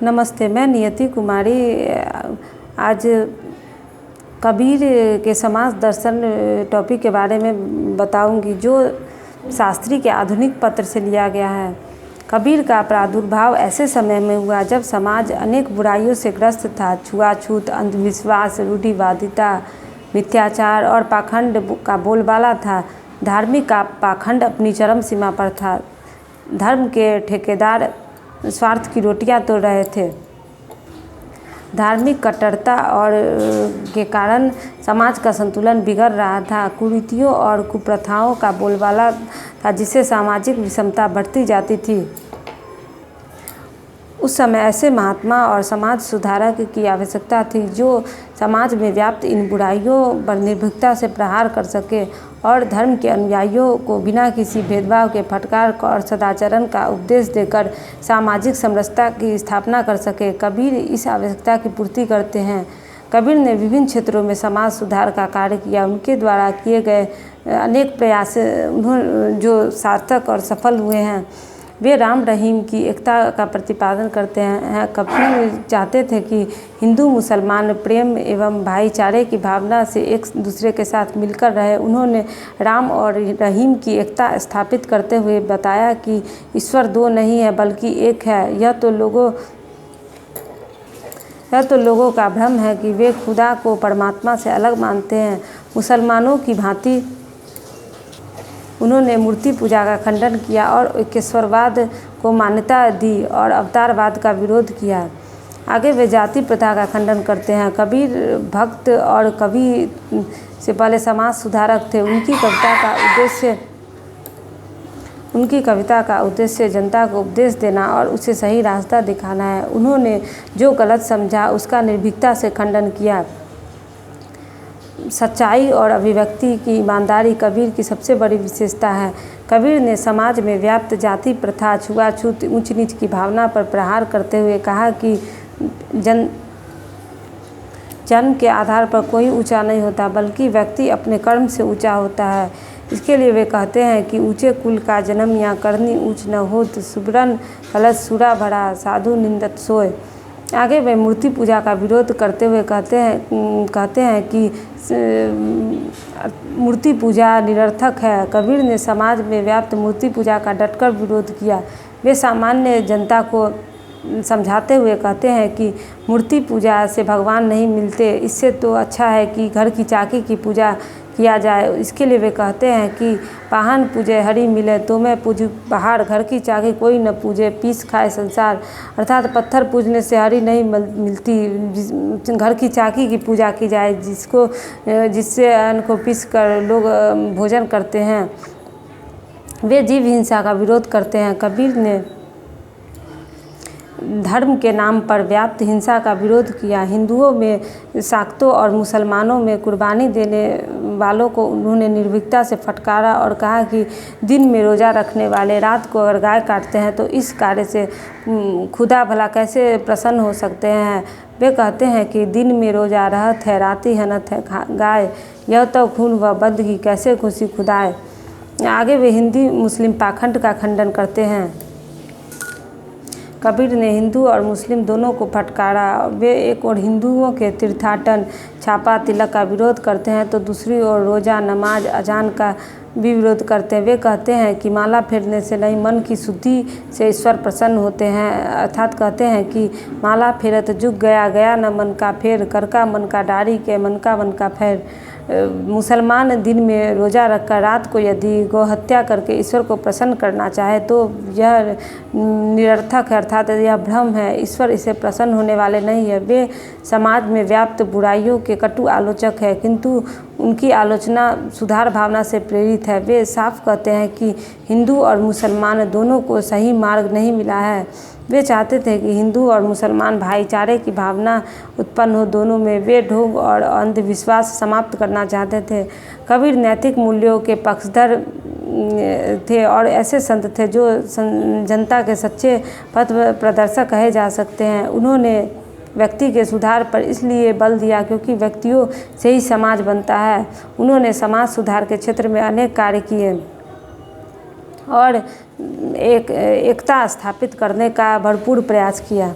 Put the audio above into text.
नमस्ते, मैं नियति कुमारी आज कबीर के समाज दर्शन टॉपिक के बारे में बताऊंगी, जो शास्त्री के आधुनिक पत्र से लिया गया है। कबीर का प्रादुर्भाव ऐसे समय में हुआ जब समाज अनेक बुराइयों से ग्रस्त था। छुआछूत, अंधविश्वास, रूढ़िवादिता, मिथ्याचार और पाखंड का बोलबाला था। धार्मिक का पाखंड अपनी चरम सीमा पर था। धर्म के ठेकेदार स्वार्थ की रोटियां तोड़ रहे थे। धार्मिक कट्टरता और के कारण समाज का संतुलन बिगड़ रहा था। कुरीतियों और कुप्रथाओं का बोलबाला था, जिससे सामाजिक विषमता बढ़ती जाती थी। उस समय ऐसे महात्मा और समाज सुधारक की आवश्यकता थी, जो समाज में व्याप्त इन बुराइयों पर निर्भीकता से प्रहार कर सके और धर्म के अनुयायियों को बिना किसी भेदभाव के फटकार और सदाचरण का उपदेश देकर सामाजिक समरसता की स्थापना कर सके। कबीर इस आवश्यकता की पूर्ति करते हैं। कबीर ने विभिन्न क्षेत्रों में समाज सुधार का कार्य किया। उनके द्वारा किए गए अनेक प्रयास जो सार्थक और सफल हुए हैं। वे राम रहीम की एकता का प्रतिपादन करते हैं। कबीर चाहते थे कि हिंदू मुसलमान प्रेम एवं भाईचारे की भावना से एक दूसरे के साथ मिलकर रहे। उन्होंने राम और रहीम की एकता स्थापित करते हुए बताया कि ईश्वर दो नहीं है बल्कि एक है। यह तो लोगों का भ्रम है कि वे खुदा को परमात्मा से अलग मानते हैं। मुसलमानों की भांति उन्होंने मूर्ति पूजा का खंडन किया और एकेश्वरवाद को मान्यता दी और अवतारवाद का विरोध किया। आगे वे जाति प्रथा का खंडन करते हैं। कबीर भक्त और कवि से पहले समाज सुधारक थे। उनकी कविता का उद्देश्य जनता को उपदेश देना और उसे सही रास्ता दिखाना है। उन्होंने जो गलत समझा उसका निर्भीकता से खंडन किया। सच्चाई और अभिव्यक्ति की ईमानदारी कबीर की सबसे बड़ी विशेषता है। कबीर ने समाज में व्याप्त जाति प्रथा, छुआछूत, ऊंच नीच की भावना पर प्रहार करते हुए कहा कि जन्म के आधार पर कोई ऊंचा नहीं होता, बल्कि व्यक्ति अपने कर्म से ऊंचा होता है। इसके लिए वे कहते हैं कि ऊंचे कुल का जन्म या करनी ऊंच न होत, सुबरन कलश सूरा भरा, साधु निंदत सोय। आगे वे मूर्ति पूजा का विरोध करते हुए कहते हैं कि मूर्ति पूजा निरर्थक है। कबीर ने समाज में व्याप्त मूर्ति पूजा का डटकर विरोध किया। वे सामान्य जनता को समझाते हुए कहते हैं कि मूर्ति पूजा से भगवान नहीं मिलते, इससे तो अच्छा है कि घर की चाकी की पूजा किया जाए। इसके लिए वे कहते हैं कि पाहन पूजे हरि मिले, तो मैं पूजू पहाड़, घर की चाकी कोई न पूजे, पीस खाए संसार। अर्थात पत्थर पूजने से हरि नहीं मिलती। घर की चाकी की पूजा की जाए, जिससे अन्न को पीस कर लोग भोजन करते हैं। वे जीव हिंसा का विरोध करते हैं। कबीर ने धर्म के नाम पर व्याप्त हिंसा का विरोध किया। हिंदुओं में साक्तों और मुसलमानों में कुर्बानी देने वालों को उन्होंने निर्भीकता से फटकारा और कहा कि दिन में रोज़ा रखने वाले रात को अगर गाय काटते हैं तो इस कार्य से खुदा भला कैसे प्रसन्न हो सकते हैं। वे कहते हैं कि दिन में रोज़ा रहत है, राति हनत है गाय, यह तो खून व बंदगी कैसे खुशी खुदाए। आगे वे हिंदू मुस्लिम पाखंड का खंडन करते हैं। कबीर ने हिंदू और मुस्लिम दोनों को फटकारा। वे एक और हिंदुओं के तीर्थाटन, छापा तिलक का विरोध करते हैं तो दूसरी ओर रोज़ा, नमाज, अजान का भी विरोध करते हैं। वे कहते हैं कि माला फेरने से नहीं, मन की शुद्धि से ईश्वर प्रसन्न होते हैं। अर्थात कहते हैं कि माला फेरत जुग गया, गया न मन का फेर, कर का मन का डारी के, मन का फेर। मुसलमान दिन में रोज़ा रखकर रात को यदि गौहत्या करके ईश्वर को प्रसन्न करना चाहे तो यह निरर्थक है, अर्थात यह भ्रम है। ईश्वर इसे प्रसन्न होने वाले नहीं है। वे समाज में व्याप्त बुराइयों के कटु आलोचक है, किंतु उनकी आलोचना सुधार भावना से प्रेरित है। वे साफ कहते हैं कि हिंदू और मुसलमान दोनों को सही मार्ग नहीं मिला है। वे चाहते थे कि हिंदू और मुसलमान भाईचारे की भावना उत्पन्न हो। दोनों में वे ढोंग और अंधविश्वास समाप्त करना चाहते थे। कबीर नैतिक मूल्यों के पक्षधर थे और ऐसे संत थे जो जनता के सच्चे पथ प्रदर्शक कहे जा सकते हैं। उन्होंने व्यक्ति के सुधार पर इसलिए बल दिया क्योंकि व्यक्तियों से ही समाज बनता है। उन्होंने समाज सुधार के क्षेत्र में अनेक कार्य किए और एकता स्थापित करने का भरपूर प्रयास किया।